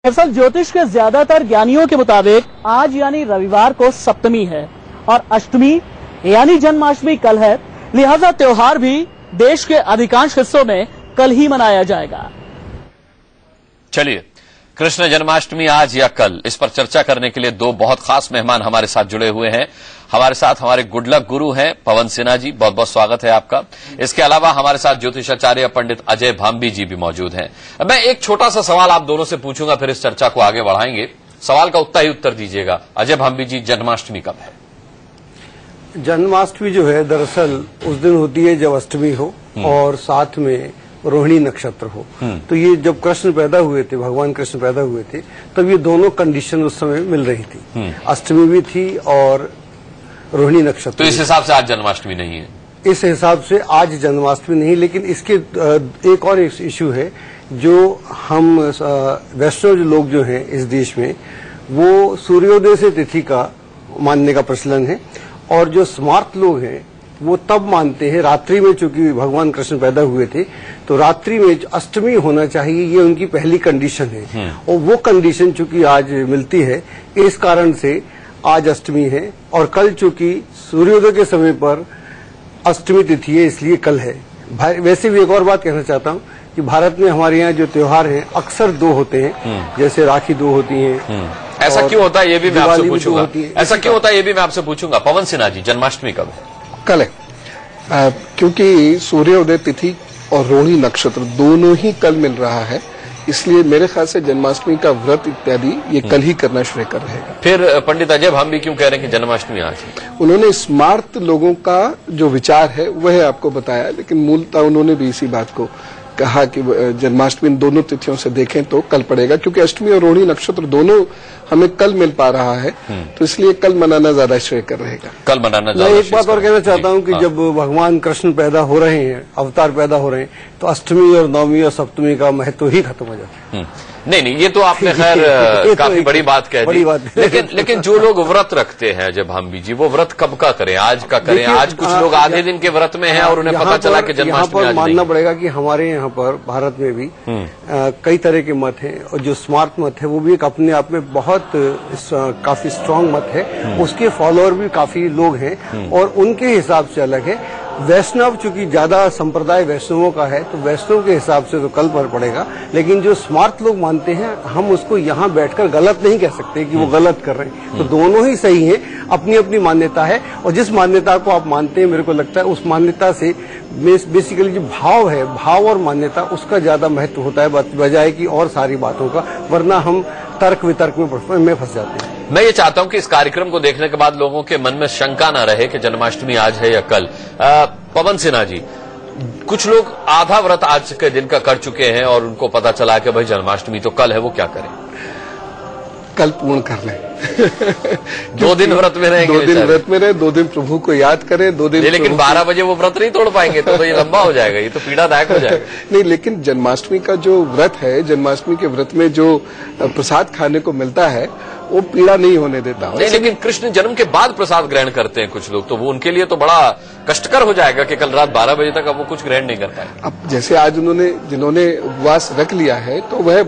दरअसल ज्योतिष के ज्यादातर ज्ञानियों के मुताबिक आज यानी रविवार को सप्तमी है और अष्टमी यानी जन्माष्टमी कल है, लिहाजा त्योहार भी देश के अधिकांश हिस्सों में कल ही मनाया जाएगा। चलिए, कृष्ण जन्माष्टमी आज या कल, इस पर चर्चा करने के लिए दो बहुत खास मेहमान हमारे साथ जुड़े हुए हैं। हमारे साथ हमारे गुड लक गुरु हैं पवन सिन्हा जी, बहुत बहुत स्वागत है आपका। इसके अलावा हमारे साथ ज्योतिषाचार्य पंडित अजय भांबी जी भी मौजूद हैं। मैं एक छोटा सा सवाल आप दोनों से पूछूंगा, फिर इस चर्चा को आगे बढ़ाएंगे। सवाल का उतना ही उत्तर दीजिएगा। अजय भांबी जी, जन्माष्टमी कब है? जन्माष्टमी जो है दरअसल उस दिन होती है जब अष्टमी हो और साथ में रोहिणी नक्षत्र हो। तो ये जब कृष्ण पैदा हुए थे, भगवान कृष्ण पैदा हुए थे, तब ये दोनों कंडीशन उस समय मिल रही थी। अष्टमी भी थी और रोहिणी नक्षत्र। तो इस हिसाब से आज जन्माष्टमी नहीं है? इस हिसाब से आज जन्माष्टमी नहीं, लेकिन इसके एक और इश्यू है। जो हम वैष्णव लोग जो हैं इस देश में, वो सूर्योदय से तिथि का मानने का प्रचलन है, और जो स्मार्ट लोग हैं वो तब मानते हैं रात्रि में, चूंकि भगवान कृष्ण पैदा हुए थे तो रात्रि में अष्टमी होना चाहिए, ये उनकी पहली कंडीशन है। और वो कंडीशन चूंकि आज मिलती है, इस कारण से आज अष्टमी है। और कल चूंकि सूर्योदय के समय पर अष्टमी तिथि है, इसलिए कल है। वैसे भी एक और बात कहना चाहता हूँ कि भारत में हमारे यहाँ जो त्योहार हैं अक्सर दो होते हैं, जैसे राखी दो होती है। ऐसा क्यों होता है ये भी मैं आपसे पूछूंगा। ऐसा क्यों होता है ये भी मैं आपसे पूछूंगा। पवन सिन्हा जी, जन्माष्टमी कब है? कल है, क्योंकि सूर्योदय तिथि और रोहिणी नक्षत्र दोनों ही कल मिल रहा है, इसलिए मेरे ख्याल से जन्माष्टमी का व्रत इत्यादि ये कल ही करना शुरू कर रहेगा। फिर पंडित अजय भांबी क्यों कह रहे हैं कि जन्माष्टमी आज है? उन्होंने स्मार्ट लोगों का जो विचार है वह आपको बताया, लेकिन मूलतः उन्होंने भी इसी बात को कहा कि जन्माष्टमी दोनों तिथियों से देखें तो कल पड़ेगा, क्योंकि अष्टमी और रोहिणी नक्षत्र दोनों हमें कल मिल पा रहा है, तो इसलिए कल मनाना ज्यादा श्रेय कर रहेगा। कल मनाना मैं एक बात और कहना चाहता हूं कि जब भगवान कृष्ण पैदा हो रहे हैं, अवतार पैदा हो रहे हैं, तो अष्टमी और नवमी और सप्तमी का महत्व ही खत्म हो जाता है। नहीं, ये तो आपने खैर काफी बड़ी बात कह दी। लेकिन जो लोग व्रत रखते हैं जब भांबी जी, वो व्रत कब का करें? आज का करें? आज कुछ लोग आधे दिन के व्रत में हैं और उन्हें पता चला कि जन्माष्टमी आज नहीं। मानना पड़ेगा कि हमारे यहाँ पर भारत में भी कई तरह के मत हैं, और जो स्मार्ट मत है वो भी एक अपने आप में बहुत काफी स्ट्रांग मत है। उसके फॉलोअर भी काफी लोग हैं और उनके हिसाब से अलग है। वैष्णव चूंकि ज्यादा संप्रदाय वैष्णवों का है, तो वैष्णव के हिसाब से तो कल पर पड़ेगा, लेकिन जो स्मार्ट लोग मानते हैं, हम उसको यहाँ बैठकर गलत नहीं कह सकते कि वो गलत कर रहे हैं। तो दोनों ही सही हैं, अपनी अपनी मान्यता है, और जिस मान्यता को आप मानते हैं, मेरे को लगता है उस मान्यता से बेसिकली जो भाव है, भाव और मान्यता, उसका ज्यादा महत्व होता है बजाय कि और सारी बातों का, वरना हम तर्क वितर्क में फंस जाते हैं। मैं ये चाहता हूं कि इस कार्यक्रम को देखने के बाद लोगों के मन में शंका न रहे कि जन्माष्टमी आज है या कल। पवन सिन्हा जी, कुछ लोग आधा व्रत आज के दिन का कर चुके हैं और उनको पता चला कि भाई जन्माष्टमी तो कल है, वो क्या करें? कल पूर्ण कर लें। 2 दिन व्रत में रहेंगे? 2 दिन व्रत में रहे, 2 दिन प्रभु को याद करें, 2 दिन। लेकिन 12 बजे वो व्रत नहीं तोड़ पाएंगे, तो ये लंबा हो जाएगा, ये तो पीड़ादायक हो जाएगा। नहीं, लेकिन जन्माष्टमी का जो व्रत है, जन्माष्टमी के व्रत में जो प्रसाद खाने को मिलता है, वो पीड़ा नहीं होने देता। नहीं, लेकिन कृष्ण जन्म के बाद प्रसाद ग्रहण करते हैं कुछ लोग, तो वो उनके लिए तो बड़ा कष्टकर हो जाएगा कि कल रात 12 बजे तक अब वो कुछ ग्रहण नहीं कर पाए। अब जैसे आज जिन्होंने उपवास रख लिया है, तो वह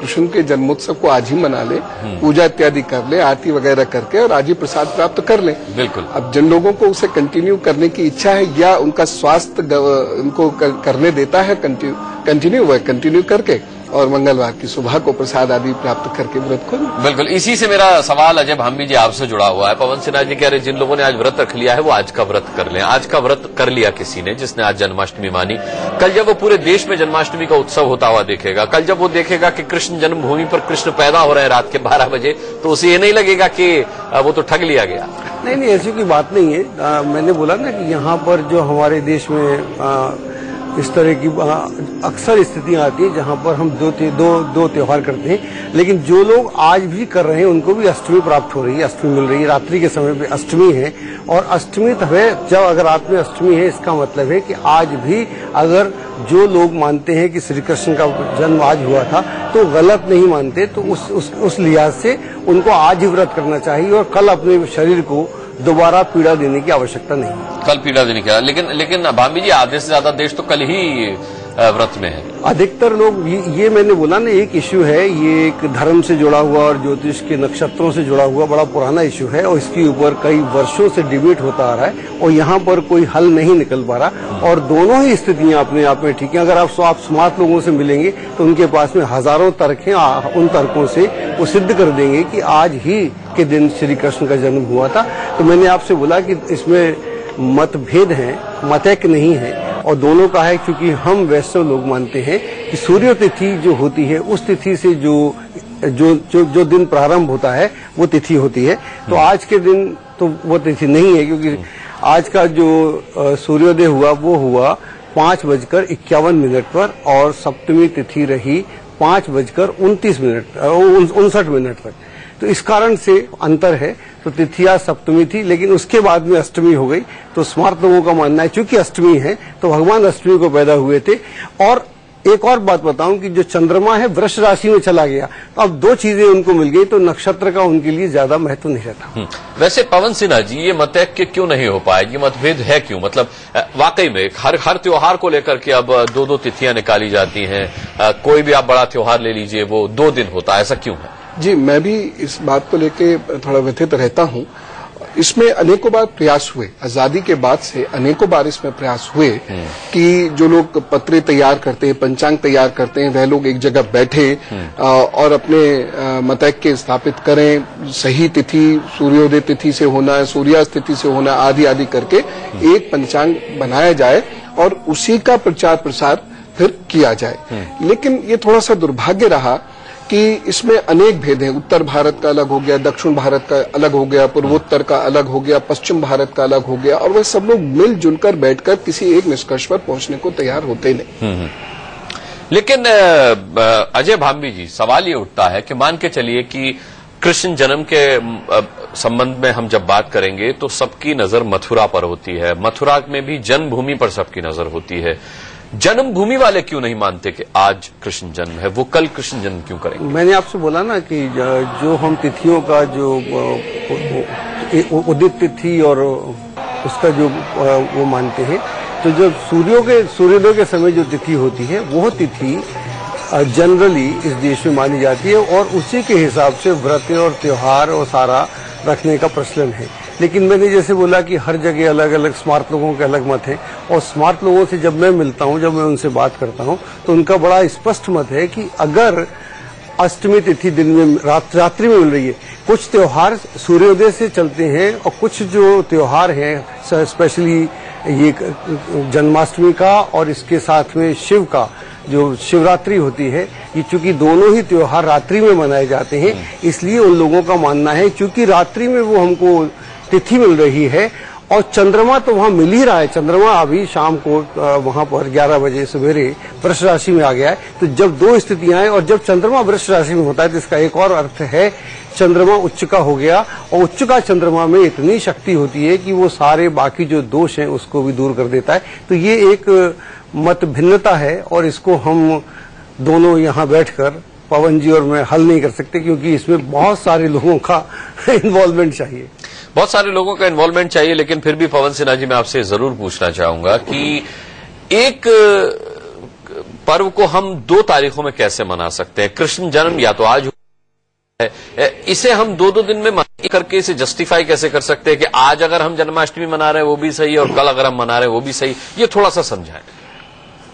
कृष्ण के जन्मोत्सव को आज ही मना ले, पूजा इत्यादि कर ले, आरती वगैरह करके, और आज ही प्रसाद प्राप्त कर ले। बिल्कुल। अब जिन लोगों को उसे कंटिन्यू करने की इच्छा है या उनका स्वास्थ्य उनको करने देता है कंटिन्यू करके, और मंगलवार की सुबह को प्रसाद आदि प्राप्त करके व्रत को। बिल्कुल, इसी से मेरा सवाल अजय भांबी जी आपसे जुड़ा हुआ है। पवन सिन्हा जी कह रहे जिन लोगों ने आज व्रत रख लिया है वो आज का व्रत कर लें। आज का व्रत कर लिया किसी ने जिसने आज जन्माष्टमी मानी, कल जब वो पूरे देश में जन्माष्टमी का उत्सव होता हुआ देखेगा, कल जब वो देखेगा कि कृष्ण जन्मभूमि पर कृष्ण पैदा हो रहे हैं रात के 12 बजे, तो उसे ये नहीं लगेगा कि वो तो ठग लिया गया? नहीं, ऐसी कोई बात नहीं है। मैंने बोला ना कि यहाँ पर जो हमारे देश में इस तरह की अक्सर स्थितियां आती है जहां पर हम दो त्योहार करते हैं, लेकिन जो लोग आज भी कर रहे हैं उनको भी अष्टमी प्राप्त हो रही है, अष्टमी मिल रही है। रात्रि के समय पे अष्टमी है, और अष्टमी जब अगर रात में अष्टमी है, इसका मतलब है कि आज भी अगर जो लोग मानते हैं कि श्री कृष्ण का जन्म आज हुआ था, तो गलत नहीं मानते, तो उस लिहाज से उनको आज ही व्रत करना चाहिए, और कल अपने शरीर को दोबारा पीड़ा देने की आवश्यकता नहीं है। कल पीड़ा देने की, लेकिन भांबी जी आधे से ज्यादा देश तो कल ही व्रत में है? अधिकतर लोग ये मैंने बोला ना, एक इश्यू है, ये एक धर्म से जुड़ा हुआ और ज्योतिष के नक्षत्रों से जुड़ा हुआ बड़ा पुराना इश्यू है और इसके ऊपर कई वर्षों से डिबेट होता आ रहा है और यहाँ पर कोई हल नहीं निकल पा रहा। और दोनों ही स्थितियां अपने आप में ठीक है। अगर आप स्मार्ट लोगों से मिलेंगे तो उनके पास में हजारों तर्क हैं, उन तर्कों से वो सिद्ध कर देंगे कि आज ही के दिन श्री कृष्ण का जन्म हुआ था। तो मैंने आपसे बोला कि इसमें मतभेद हैं, मतैक नहीं है और दोनों का है, क्योंकि हम वैष्णव लोग मानते हैं कि सूर्य तिथि जो होती है उस तिथि से जो दिन प्रारंभ होता है वो तिथि होती है। तो आज के दिन तो वो तिथि नहीं है, क्योंकि आज का जो सूर्योदय हुआ वो हुआ 5:51 पर और सप्तमी तिथि रही 5:59 तक। तो इस कारण से अंतर है। तो तिथिया सप्तमी थी, लेकिन उसके बाद में अष्टमी हो गई। तो स्मार्ट लोगों का मानना है चूंकि अष्टमी है तो भगवान अष्टमी को पैदा हुए थे। और एक और बात बताऊं कि जो चंद्रमा है वृष राशि में चला गया, तो अब दो चीजें उनको मिल गई, तो नक्षत्र का उनके लिए ज्यादा महत्व नहीं रहता। वैसे पवन सिन्हा जी, ये मतैक्य क्यों नहीं हो पाए? ये मतभेद है क्यों? मतलब वाकई में हर त्योहार को लेकर के अब दो तिथियां निकाली जाती हैं। कोई भी आप बड़ा त्योहार ले लीजिए, वो 2 दिन होता है, ऐसा क्यों है? जी, मैं भी इस बात को लेके थोड़ा व्यथित रहता हूं। इसमें अनेकों बार प्रयास हुए, आजादी के बाद से अनेकों बार इसमें प्रयास हुए कि जो लोग पत्र तैयार करते हैं, पंचांग तैयार करते हैं, वह लोग एक जगह बैठे और अपने मतैक्य स्थापित करें। सही तिथि सूर्योदय तिथि से होना है, सूर्यास्त तिथि से होना, आदि आदि करके एक पंचांग बनाया जाए और उसी का प्रचार प्रसार फिर किया जाए। लेकिन ये थोड़ा सा दुर्भाग्य रहा कि इसमें अनेक भेद हैं। उत्तर भारत का अलग हो गया, दक्षिण भारत का अलग हो गया, पूर्वोत्तर का अलग हो गया, पश्चिम भारत का अलग हो गया और वह सब लोग मिलजुल कर बैठकर किसी एक निष्कर्ष पर पहुंचने को तैयार होते नहीं। लेकिन अजय भांबी जी, सवाल ये उठता है कि मान के चलिए कि कृष्ण जन्म के संबंध में हम जब बात करेंगे तो सबकी नजर मथुरा पर होती है। मथुरा में भी जन्मभूमि पर सबकी नजर होती है। जन्मभूमि वाले क्यों नहीं मानते कि आज कृष्ण जन्म है? वो कल कृष्ण जन्म क्यों करेंगे? मैंने आपसे बोला ना कि जो हम तिथियों का जो उदित तिथि और उसका जो वो मानते हैं, तो जो सूर्योदय के समय जो तिथि होती है वो तिथि जनरली इस देश में मानी जाती है और उसी के हिसाब से व्रत और त्योहार और सारा रखने का प्रचलन है। लेकिन मैंने जैसे बोला कि हर जगह अलग अलग स्मार्ट लोगों के अलग मत हैं और स्मार्ट लोगों से जब मैं मिलता हूं, जब मैं उनसे बात करता हूं, तो उनका बड़ा स्पष्ट मत है कि अगर अष्टमी तिथि दिन में रात्रि में मिल रही है, कुछ त्योहार सूर्योदय से चलते हैं और कुछ जो त्योहार हैं स्पेशली ये जन्माष्टमी का और इसके साथ में शिव का जो शिवरात्रि होती है, ये चूंकि दोनों ही त्योहार रात्रि में मनाए जाते हैं, इसलिए उन लोगों का मानना है क्योंकि रात्रि में वो हमको तिथि मिल रही है और चंद्रमा तो वहां मिल ही रहा है। चंद्रमा अभी शाम को वहां पर 11 बजे सवेरे वृष राशि में आ गया है। तो जब दो स्थितियां हैं और जब चंद्रमा वृष राशि में होता है तो इसका एक और अर्थ है चंद्रमा उच्च का हो गया और उच्च का चंद्रमा में इतनी शक्ति होती है कि वो सारे बाकी जो दोष हैं उसको भी दूर कर देता है। तो ये एक मत भिन्नता है और इसको हम दोनों यहाँ बैठकर पवन जी और मैं हल नहीं कर सकते क्योंकि इसमें बहुत सारे लोगों का इन्वॉल्वमेंट चाहिए। बहुत सारे लोगों का इन्वॉल्वमेंट चाहिए, लेकिन फिर भी पवन सिन्हा जी मैं आपसे जरूर पूछना चाहूंगा कि एक पर्व को हम 2 तारीखों में कैसे मना सकते हैं? कृष्ण जन्म या तो आज है, इसे हम 2 दिन में करके इसे जस्टिफाई कैसे कर सकते हैं कि आज अगर हम जन्माष्टमी मना रहे हैं वो भी सही और कल अगर हम मना रहे हैं वो भी सही? ये थोड़ा सा समझाएं।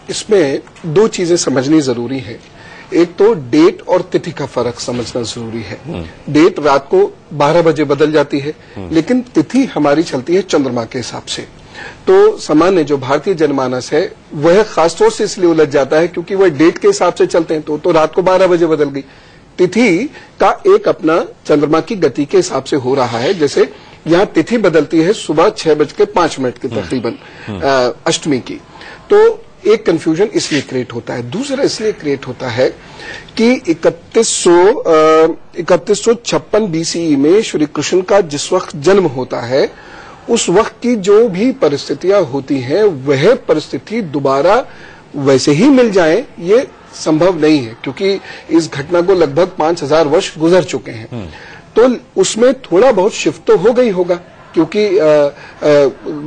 इसमें 2 चीजें समझनी जरूरी है। एक तो डेट और तिथि का फर्क समझना जरूरी है। डेट रात को 12 बजे बदल जाती है, लेकिन तिथि हमारी चलती है चंद्रमा के हिसाब से। तो सामान्य जो भारतीय जनमानस है वह खासतौर से इसलिए उलझ जाता है क्योंकि वह डेट के हिसाब से चलते हैं। तो रात को 12 बजे बदल गई। तिथि का एक अपना चंद्रमा की गति के हिसाब से हो रहा है। जैसे यहाँ तिथि बदलती है सुबह 6:05 की तकरीबन अष्टमी की। तो एक कंफ्यूजन इसलिए क्रिएट होता है। दूसरा इसलिए क्रिएट होता है कि 3156 बीसीई में श्री कृष्ण का जिस वक्त जन्म होता है उस वक्त की जो भी परिस्थितियां होती हैं वह परिस्थिति दोबारा वैसे ही मिल जाए ये संभव नहीं है क्योंकि इस घटना को लगभग 5000 वर्ष गुजर चुके हैं। तो उसमें थोड़ा बहुत शिफ्ट तो हो गई होगा। क्योंकि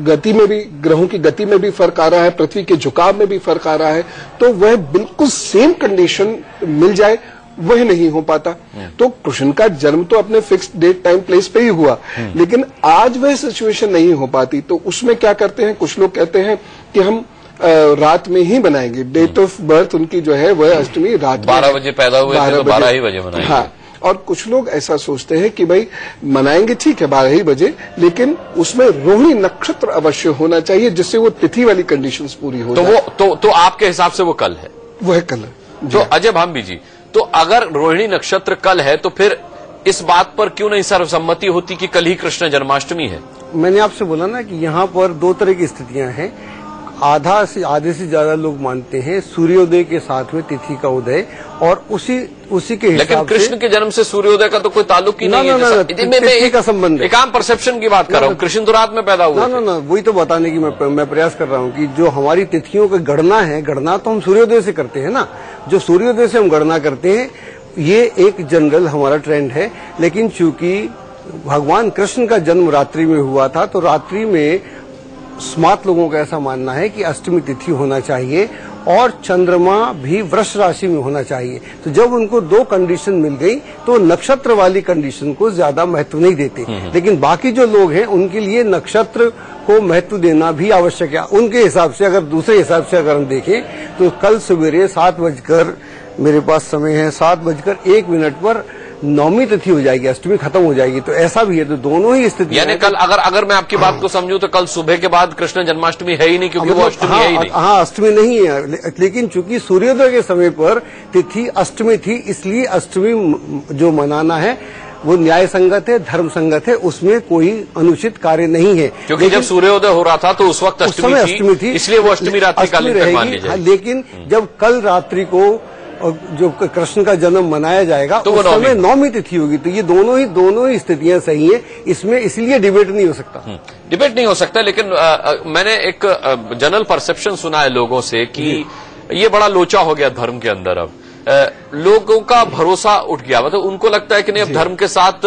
गति में भी, ग्रहों की गति में भी फर्क आ रहा है, पृथ्वी के झुकाव में भी फर्क आ रहा है, तो वह बिल्कुल सेम कंडीशन मिल जाए वह नहीं हो पाता। तो कृष्ण का जन्म तो अपने फिक्स्ड डेट टाइम प्लेस पे ही हुआ, लेकिन आज वह सिचुएशन नहीं हो पाती। तो उसमें क्या करते हैं, कुछ लोग कहते हैं कि हम रात में ही बनाएंगे, डेट ऑफ बर्थ उनकी जो है वह अष्टमी रात 12 बजे पैदा हुए थे तो 12 ही बजे मनाएंगे। हाँ, और कुछ लोग ऐसा सोचते हैं कि भाई मनाएंगे ठीक है 12 ही बजे, लेकिन उसमें रोहिणी नक्षत्र अवश्य होना चाहिए जिससे वो तिथि वाली कंडीशंस पूरी हो जाए। तो आपके हिसाब से वो कल है? वह कल है। तो अजय भांबी जी, तो अगर रोहिणी नक्षत्र कल है तो फिर इस बात पर क्यों नहीं सर्वसम्मति होती कि कल ही कृष्ण जन्माष्टमी है? मैंने आपसे बोला ना कि यहाँ पर दो तरह की स्थितियां हैं। आधे से ज्यादा लोग मानते हैं सूर्योदय के साथ में तिथि का उदय, और उसी के हिसाब लेकिन कृष्ण के जन्म से सूर्योदय का तो कोई ताल्लुक ही नहीं है। तिथि का संबंध है। एक आम परसेप्शन की बात कर रहा हूँ, कृष्ण तो रात में पैदा हुआ। ना वही तो बताने की मैं प्रयास कर रहा हूँ कि जो हमारी तिथियों की गणना है, गणना तो हम सूर्योदय से करते हैं ना, जो सूर्योदय से हम गणना करते हैं, ये एक जनरल हमारा ट्रेंड है। लेकिन चूंकि भगवान कृष्ण का जन्म रात्रि में हुआ था, तो रात्रि में स्मार्ट लोगों का ऐसा मानना है कि अष्टमी तिथि होना चाहिए और चंद्रमा भी वृष राशि में होना चाहिए। तो जब उनको दो कंडीशन मिल गई तो नक्षत्र वाली कंडीशन को ज्यादा महत्व नहीं देते, लेकिन बाकी जो लोग हैं उनके लिए नक्षत्र को महत्व देना भी आवश्यक है। उनके हिसाब से, अगर दूसरे हिसाब से अगर हम देखें तो कल सवेरे 7 बजकर, मेरे पास समय है 7:01 पर नौमी तिथि हो जाएगी, अष्टमी खत्म हो जाएगी। तो ऐसा भी है, तो दोनों ही स्थिति यानी कल अगर मैं आपकी बात को समझूं तो कल सुबह के बाद कृष्ण जन्माष्टमी है ही नहीं, क्योंकि वो अष्टमी है ही नहीं। हाँ, अष्टमी नहीं है, लेकिन चूंकि सूर्योदय के समय पर तिथि अष्टमी थी, इसलिए अष्टमी जो मनाना है वो न्याय संगत है, धर्म संगत है, उसमें कोई अनुचित कार्य नहीं है। क्योंकि जब सूर्योदय हो रहा था तो उस वक्त अष्टमी थी, इसलिए वो अष्टमी रात्रि कालीन तक मान ली जाएगी। लेकिन जब कल रात्रि को जो कृष्ण का जन्म मनाया जाएगा तो उस समय नौमी तिथि होगी। तो ये दोनों ही स्थितियां सही है, इसमें इसलिए डिबेट नहीं हो सकता। डिबेट नहीं हो सकता, लेकिन मैंने एक जनरल परसेप्शन सुना है लोगों से कि ये बड़ा लोचा हो गया धर्म के अंदर। अब लोगों का भरोसा उठ गया, मतलब उनको लगता है कि नहीं, अब धर्म के साथ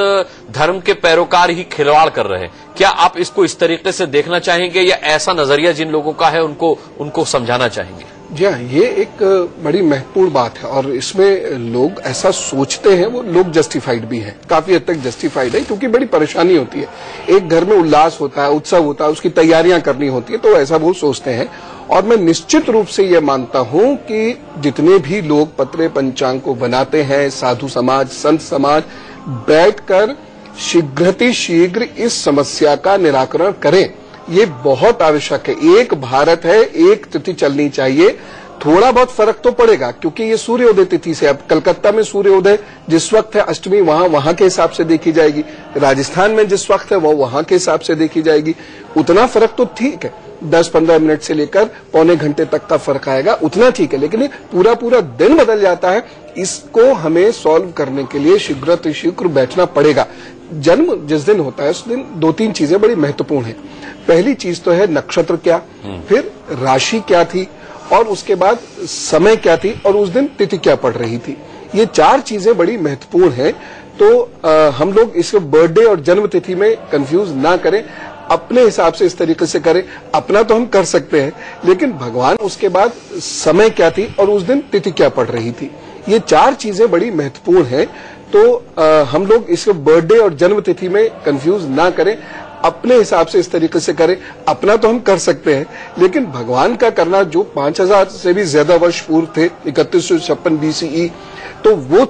धर्म के पैरोकार ही खिलवाड़ कर रहे हैं। क्या आप इसको इस तरीके से देखना चाहेंगे, या ऐसा नजरिया जिन लोगों का है उनको समझाना चाहेंगे? जी हाँ, ये एक बड़ी महत्वपूर्ण बात है, और इसमें लोग ऐसा सोचते हैं, वो लोग जस्टिफाइड भी हैं, काफी हद तक जस्टिफाइड है, क्योंकि बड़ी परेशानी होती है। एक घर में उल्लास होता है, उत्सव होता है, उसकी तैयारियां करनी होती है, तो ऐसा वो सोचते हैं। और मैं निश्चित रूप से ये मानता हूं कि जितने भी लोग पत्रे पंचांग को बनाते हैं, साधु समाज, संत समाज, बैठकर शीघ्र इस समस्या का निराकरण करें, ये बहुत आवश्यक है। एक भारत है, एक तिथि चलनी चाहिए। थोड़ा बहुत फर्क तो पड़ेगा, क्योंकि ये सूर्योदय तिथि से, अब कलकत्ता में सूर्योदय जिस वक्त है अष्टमी, वहां के हिसाब से देखी जाएगी। राजस्थान में जिस वक्त है वो वहां के हिसाब से देखी जाएगी। उतना फर्क तो ठीक है, 10-15 मिनट से लेकर पौने घंटे तक का फर्क आएगा, उतना ठीक है। लेकिन ये पूरा दिन बदल जाता है, इसको हमें सॉल्व करने के लिए शीघ्र बैठना पड़ेगा। जन्म जिस दिन होता है उस दिन 2-3 चीजें बड़ी महत्वपूर्ण हैं। पहली चीज तो है नक्षत्र क्या, फिर राशि क्या थी, और उसके बाद समय क्या थी, और उस दिन तिथि क्या पड़ रही थी। ये 4 चीजें बड़ी महत्वपूर्ण हैं। तो हम लोग इसको बर्थडे और जन्म तिथि में कंफ्यूज ना करें, अपने हिसाब से इस तरीके से करें। अपना तो हम कर सकते हैं, लेकिन भगवान उसके बाद समय क्या थी और उस दिन तिथि क्या पड़ रही थी, ये 4 चीजें बड़ी महत्वपूर्ण हैं। तो हम लोग इसको बर्थडे और जन्म तिथि में कंफ्यूज ना करें, अपने हिसाब से इस तरीके से करें। अपना तो हम कर सकते हैं, लेकिन भगवान का करना, जो 5000 से भी ज्यादा वर्ष पूर्व थे, 3156 BCE, तो वो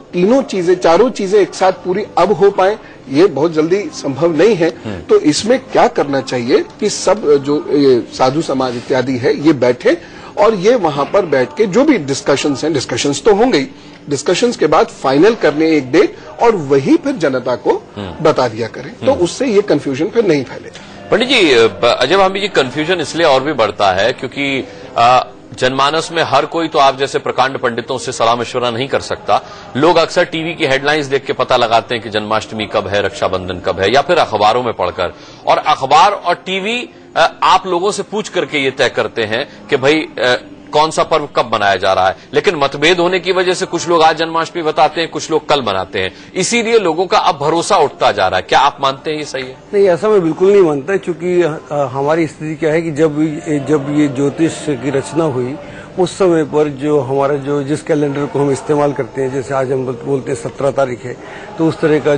चारों चीजें एक साथ पूरी अब हो पाए, ये बहुत जल्दी संभव नहीं है। तो इसमें क्या करना चाहिए कि सब जो साधु समाज इत्यादि है, ये बैठे और ये वहां पर बैठ के जो भी डिस्कशंस तो होंगे ही, डिस्कशंस के बाद फाइनल करने एक डेट, और वही फिर जनता को बता दिया करें, तो उससे ये कंफ्यूजन फिर नहीं फैलेगा। पंडित जी, अजय भांबी जी, कंफ्यूजन इसलिए और भी बढ़ता है क्योंकि जनमानस में हर कोई तो आप जैसे प्रकांड पंडितों से सलाह मशवरा नहीं कर सकता। लोग अक्सर टीवी की हेडलाइंस देख के पता लगाते हैं कि जन्माष्टमी कब है, रक्षाबंधन कब है, या फिर अखबारों में पढ़कर, और अखबार और टीवी आप लोगों से पूछ करके ये तय करते हैं कि भाई कौन सा पर्व कब मनाया जा रहा है। लेकिन मतभेद होने की वजह से कुछ लोग आज जन्माष्टमी बताते हैं, कुछ लोग कल मनाते हैं, इसीलिए लोगों का अब भरोसा उठता जा रहा है। क्या आप मानते हैं ये सही है? नहीं, ऐसा मैं बिल्कुल नहीं मानता, क्योंकि हमारी स्थिति क्या है कि जब ये ज्योतिष की रचना हुई उस समय पर जो हमारा जिस कैलेंडर को हम इस्तेमाल करते हैं, जैसे आज हम बोलते हैं 17 तारीख है, तो उस तरह का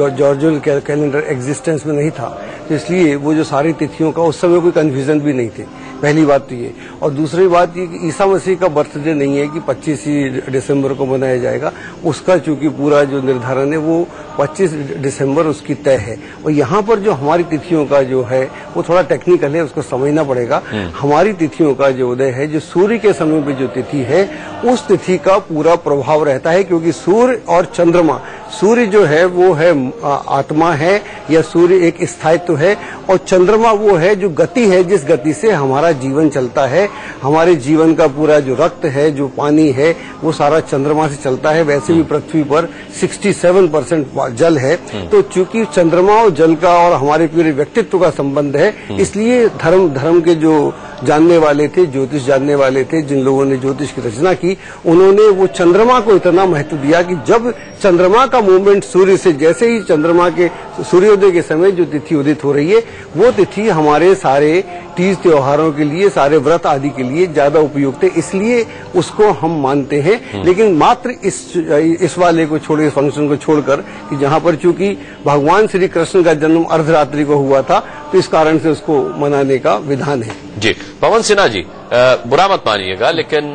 जॉर्जियन कैलेंडर एग्जिस्टेंस में नहीं था, तो इसलिए वो जो सारी तिथियों का उस समय कोई कन्फ्यूजन भी नहीं थे। पहली बात तो ये, और दूसरी बात ये कि ईसा मसीह का बर्थडे नहीं है कि 25 दिसंबर को मनाया जाएगा, उसका चूंकि पूरा जो निर्धारण है वो 25 दिसंबर उसकी तय है। और यहाँ पर जो हमारी तिथियों का जो है वो थोड़ा टेक्निकल है, उसको समझना पड़ेगा। हमारी तिथियों का जो उदय है, जो सूर्य के समय पे जो तिथि है, उस तिथि का पूरा प्रभाव रहता है, क्योंकि सूर्य और चंद्रमा, सूर्य जो है वो है आत्मा है या सूर्य एक स्थायित्व है, और चंद्रमा वो है जो गति है, जिस गति से हमारा जीवन चलता है। हमारे जीवन का पूरा जो रक्त है, जो पानी है, वो सारा चंद्रमा से चलता है। वैसे भी पृथ्वी पर 67% जल है, तो चूंकि चंद्रमा और जल का और हमारे पूरे व्यक्तित्व का संबंध है, इसलिए धर्म के जो जानने वाले थे, ज्योतिष जानने वाले थे, जिन लोगों ने ज्योतिष की रचना की, उन्होंने वो चंद्रमा को इतना महत्व दिया कि जब चंद्रमा का मूवमेंट सूर्य से, जैसे ही चंद्रमा के सूर्योदय के समय जो तिथि उदित हो रही है, वो तिथि हमारे सारे तीज त्योहारों के लिए, सारे व्रत आदि के लिए ज्यादा उपयुक्त है, इसलिए उसको हम मानते हैं। लेकिन मात्र इस वाले को छोड़, इस फंक्शन को छोड़कर, कि जहां पर चूंकि भगवान श्री कृष्ण का जन्म अर्धरात्रि को हुआ था, तो इस कारण से उसको मनाने का विधान है। जी, पवन सिन्हा जी, बुरा मत मानिएगा, लेकिन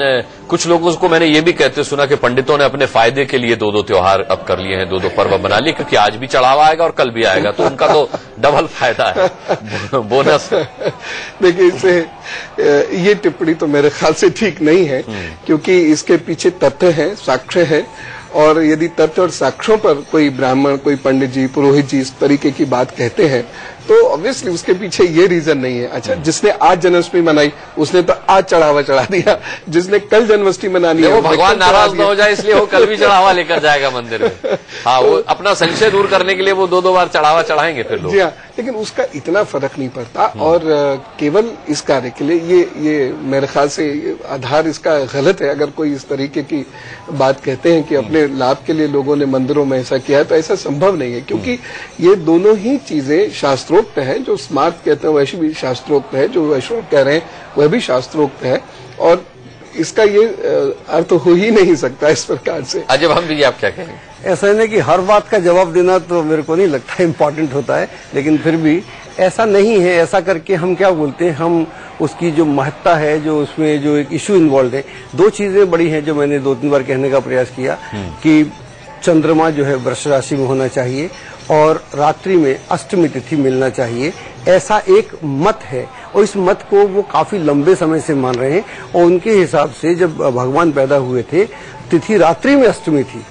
कुछ लोगों को मैंने ये भी कहते सुना कि पंडितों ने अपने फायदे के लिए दो त्योहार अब कर लिए हैं, दो पर्व बना लिए, क्योंकि आज भी चढ़ावा आएगा और कल भी आएगा, तो उनका तो डबल फायदा है, बोनस। देखिए, इससे ये टिप्पणी तो मेरे ख्याल से ठीक नहीं है, क्योंकि इसके पीछे तथ्य है, साक्ष्य है, और यदि तथ्य और साक्ष्यों पर कोई ब्राह्मण, कोई पंडित जी, पुरोहित जी इस तरीके की बात कहते हैं, तो ऑब्वियसली उसके पीछे ये रीजन नहीं है। अच्छा, जिसने आज जन्माष्टमी मनाई उसने तो आज चढ़ावा चढ़ा दिया, जिसने कल जन्माष्टमी मनानी है वो भगवान नाराज न हो जाए इसलिए वो कल भी चढ़ावा लेकर जाएगा मंदिर में। हाँ, वो अपना संशय दूर करने के लिए वो दो बार चढ़ावा चढ़ाएंगे फिर लोग। जी हाँ, लेकिन उसका इतना फर्क नहीं पड़ता, और केवल इस कार्य के लिए ये मेरे ख्याल से आधार इसका गलत है। अगर कोई इस तरीके की बात कहते हैं कि अपने लाभ के लिए लोगों ने मंदिरों में ऐसा किया है, तो ऐसा संभव नहीं है, क्योंकि ये दोनों ही चीजें शास्त्रोक्त है। जो स्मार्ट कहते हैं वैसे भी शास्त्रोक्त है, जो वैष्णव कह रहे हैं वह भी शास्त्रोक्त है, और इसका ये अर्थ हो ही नहीं सकता इस प्रकार से। अजब, हम भी आप क्या कहेंगे? ऐसा नहीं कि हर बात का जवाब देना तो मेरे को नहीं लगता इम्पोर्टेंट होता है, लेकिन फिर भी ऐसा नहीं है। ऐसा करके हम क्या बोलते हैं, हम उसकी जो महत्ता है, जो उसमें जो एक इश्यू इन्वॉल्व है, दो चीजें बड़ी हैं जो मैंने 2-3 बार कहने का प्रयास किया कि चंद्रमा जो है वृष राशि में होना चाहिए और रात्रि में अष्टमी तिथि मिलना चाहिए, ऐसा एक मत है। और इस मत को वो काफी लंबे समय से मान रहे हैं, और उनके हिसाब से जब भगवान पैदा हुए थे, तिथि रात्रि में अष्टमी थी,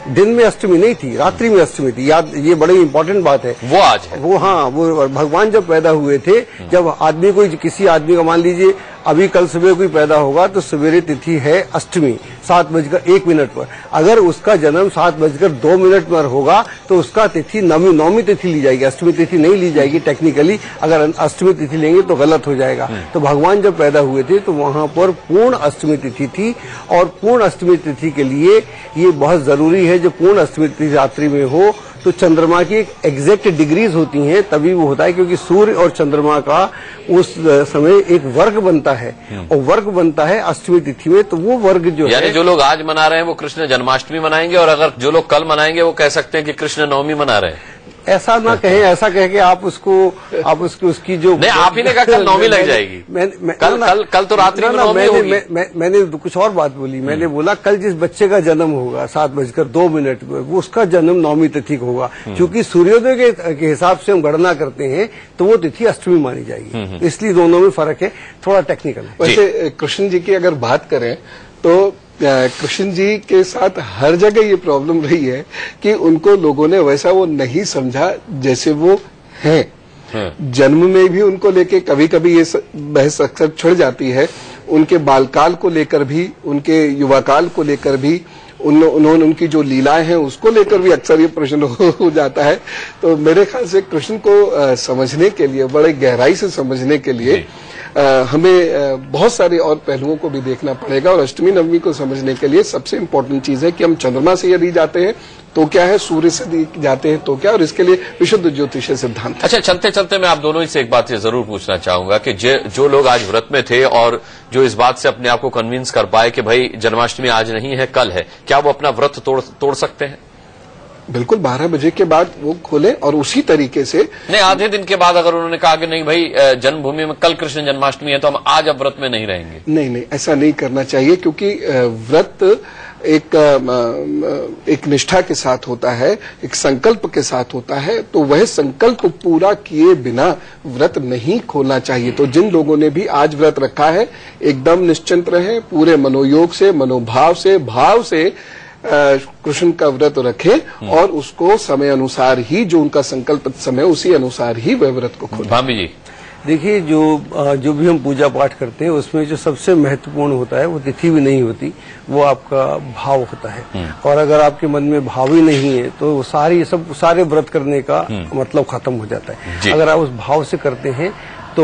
दिन में अष्टमी नहीं थी, रात्रि में अष्टमी थी। याद, ये बड़ी इंपॉर्टेंट बात है। वो आज है, वो, हाँ, वो भगवान जब पैदा हुए थे, जब आदमी को, किसी आदमी का, मान लीजिए अभी कल सुबह कोई पैदा होगा, तो सवेरे तिथि है अष्टमी 7:01 पर। अगर उसका जन्म 7:02 पर होगा तो उसका तिथि नौमी तिथि ली जाएगी, अष्टमी तिथि नहीं ली जाएगी टेक्निकली। अगर अष्टमी तिथि लेंगे तो गलत हो जाएगा। तो भगवान जब पैदा हुए थे तो वहां पर पूर्ण अष्टमी तिथि थी, और पूर्ण अष्टमी तिथि के लिए ये बहुत जरूरी है, जो पूर्ण अष्टमी तिथि रात्रि में हो, तो चंद्रमा की एक एग्जैक्ट डिग्रीज होती हैं, तभी वो होता है, क्योंकि सूर्य और चंद्रमा का उस समय एक वर्ग बनता है, और वर्ग बनता है अष्टमी तिथि में। तो वो वर्ग जो है, यानी जो लोग आज मना रहे हैं वो कृष्ण जन्माष्टमी मनाएंगे, और अगर जो लोग कल मनाएंगे वो कह सकते हैं कि कृष्ण नवमी मना रहे हैं। ऐसा ना कहें, ऐसा कह के आप उसकी जो, नहीं, आप ही ने कहा कल नौमी लग जाएगी। कल तो रात्रि में नौमी होगी। मैंने कुछ और बात बोली। मैंने बोला कल जिस बच्चे का जन्म होगा 7:02 पर, वो उसका जन्म नौमी तिथि को होगा, क्योंकि सूर्योदय के हिसाब से हम गणना करते हैं, तो वो तिथि अष्टमी मानी जाएगी। इसलिए दोनों में फर्क है, थोड़ा टेक्निकल है। वैसे कृष्ण जी की अगर बात करें तो कृष्ण जी के साथ हर जगह ये प्रॉब्लम रही है कि उनको लोगों ने वैसा वो नहीं समझा जैसे वो हैं। जन्म में भी उनको लेके कभी कभी ये बहस अक्सर छिड़ जाती है, उनके बालकाल को लेकर भी, उनके युवाकाल को लेकर भी, उन्होंने उनकी जो लीलाएं हैं उसको लेकर भी अक्सर ये प्रश्न हो जाता है। तो मेरे ख्याल से कृष्ण को समझने के लिए, बड़े गहराई से समझने के लिए हमें बहुत सारे और पहलुओं को भी देखना पड़ेगा। और अष्टमी नवमी को समझने के लिए सबसे इम्पोर्टेंट चीज है कि हम चंद्रमा से यदि जाते हैं तो क्या है, सूर्य से जाते हैं तो क्या, और इसके लिए विशुद्ध ज्योतिषीय सिद्धांत है। अच्छा, चलते चलते मैं आप दोनों ही से एक बात ये जरूर पूछना चाहूंगा कि जो लोग आज व्रत में थे और जो इस बात से अपने आप को कन्विंस कर पाए कि भाई जन्माष्टमी आज नहीं है कल है, क्या वो अपना व्रत तोड़ सकते हैं? बिल्कुल, 12 बजे के बाद वो खोलें और उसी तरीके से नहीं, आधे दिन के बाद अगर उन्होंने कहा कि नहीं भाई जन्मभूमि में कल कृष्ण जन्माष्टमी है तो हम आज अब व्रत में नहीं रहेंगे। नहीं, ऐसा नहीं करना चाहिए, क्योंकि व्रत एक निष्ठा के साथ होता है, एक संकल्प के साथ होता है, तो वह संकल्प पूरा किए बिना व्रत नहीं खोलना चाहिए। तो जिन लोगों ने भी आज व्रत रखा है एकदम निश्चिंत रहे, पूरे मनोयोग से, मनोभाव से, भाव से कृष्ण का व्रत रखें और उसको समय अनुसार ही, जो उनका संकल्पित समय उसी अनुसार ही वह व्रत को खोलें। भाभी जी, देखिए, जो भी हम पूजा पाठ करते हैं उसमें जो सबसे महत्वपूर्ण होता है वो तिथि भी नहीं होती, वो आपका भाव होता है। और अगर आपके मन में भाव ही नहीं है तो सारे व्रत करने का मतलब खत्म हो जाता है। अगर आप उस भाव से करते हैं तो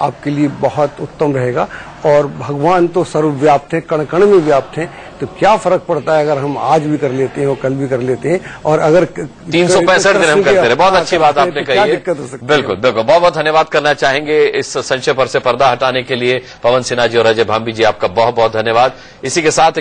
आपके लिए बहुत उत्तम रहेगा। और भगवान तो सर्वव्याप्त है, कण कण में व्याप्त है, तो क्या फर्क पड़ता है अगर हम आज भी कर लेते हैं और कल भी कर लेते हैं, और अगर 365 दिन हम करते रहे। बहुत अच्छी बात आपने कही है, दिक्कत हो सकती है। बिल्कुल बिल्कुल, बहुत बहुत धन्यवाद करना चाहेंगे इस संशय पर से पर्दा हटाने के लिए पवन सिन्हा जी और अजय भांबी जी, आपका बहुत बहुत धन्यवाद। इसी के साथ